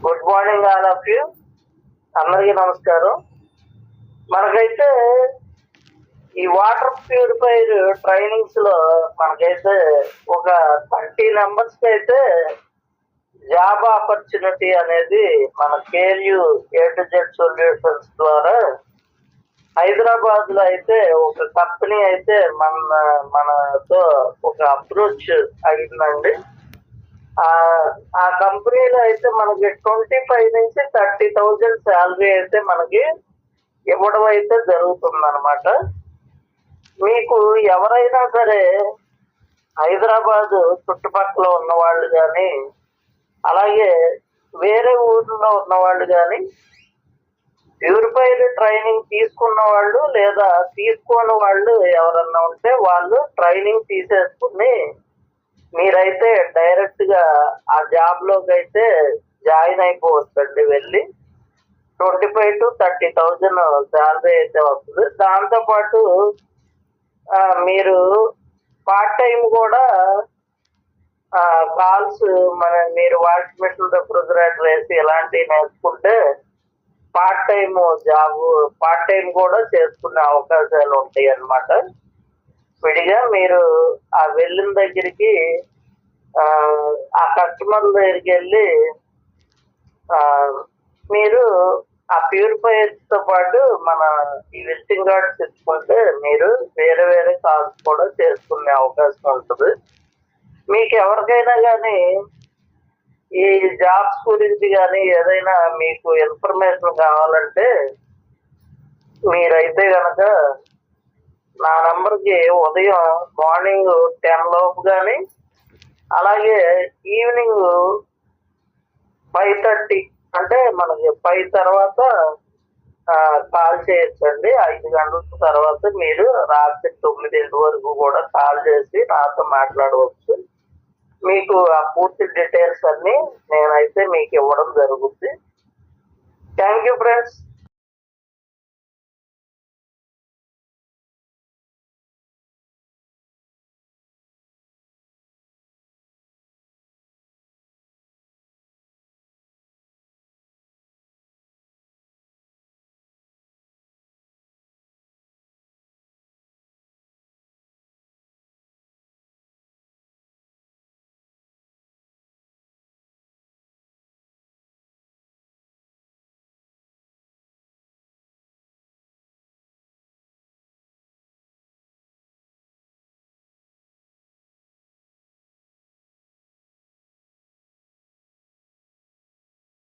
Good morning all of you. అందరికీ నమస్కారం. మనకైతే ఈ వాటర్ ప్యూరిఫైర్ ట్రైనింగ్స్ లో మనకైతే ఒక 30 మెంబర్స్ కి అయితే జాబ్ ఆపర్చునిటీ అనేది మన కేర్యూ A-to-Z సొల్యూషన్స్ ద్వారా హైదరాబాద్ లో అయితే ఒక కంపెనీ అయితే మనతో ఒక అప్రోచ్ అయిందండి. ఆ కంపెనీలో అయితే మనకి 25 నుంచి 30,000 శాలరీ అయితే మనకి ఇవ్వడం అయితే జరుగుతుందన్నమాట. మీకు ఎవరైనా సరే హైదరాబాద్ చుట్టుపక్కల ఉన్నవాళ్ళు కానీ అలాగే వేరే ఊర్లో ఉన్నవాళ్ళు కానీ ప్యూరిఫైర్ ట్రైనింగ్ తీసుకున్న వాళ్ళు లేదా తీసుకోని వాళ్ళు ఎవరన్నా ఉంటే వాళ్ళు ట్రైనింగ్ తీసేసుకుని మీరైతే డైరెక్ట్ గా ఆ జాబ్ లోకి అయితే జాయిన్ అయిపోవచ్చండి. వెళ్ళి 25 to 30,000 శాలరీ అయితే వస్తుంది. దాంతో పాటు మీరు పార్ట్ టైం కూడా కాల్స్ మీరు వాషింగ్ మిషన్ రిఫ్రిజిరేటర్ వేసి ఇలాంటివి నేర్చుకుంటే పార్ట్ టైం కూడా చేసుకునే అవకాశాలు ఉంటాయి అన్నమాట. విడిగా మీరు ఆ వెళ్ళిన దగ్గరికి ఆ కస్టమర్ దగ్గరికి వెళ్ళి మీరు ఆ ప్యూరిఫైయర్స్ తో పాటు మన ఈ విజిటింగ్ కార్డ్స్ తెచ్చుకుంటే మీరు వేరే వేరే కాల్స్ కూడా చేసుకునే అవకాశం ఉంటుంది. మీకు ఎవరికైనా కానీ ఈ జాబ్స్ గురించి కానీ ఏదైనా మీకు ఇన్ఫర్మేషన్ కావాలంటే మీరైతే కనుక నా నంబర్కి ఉదయం మార్నింగ్ 10 లోపు కానీ అలాగే ఈవినింగ్ 5:30 అంటే మనకి 5 తర్వాత కాల్ చేయొచ్చండి. 5 గంటల తర్వాత మీరు రాత్రి 9 వరకు కూడా కాల్ చేసి నాతో మాట్లాడవచ్చు. మీకు ఆ పూర్తి డీటెయిల్స్ అన్ని నేనైతే మీకు ఇవ్వడం జరుగుతుంది. Thank you friends.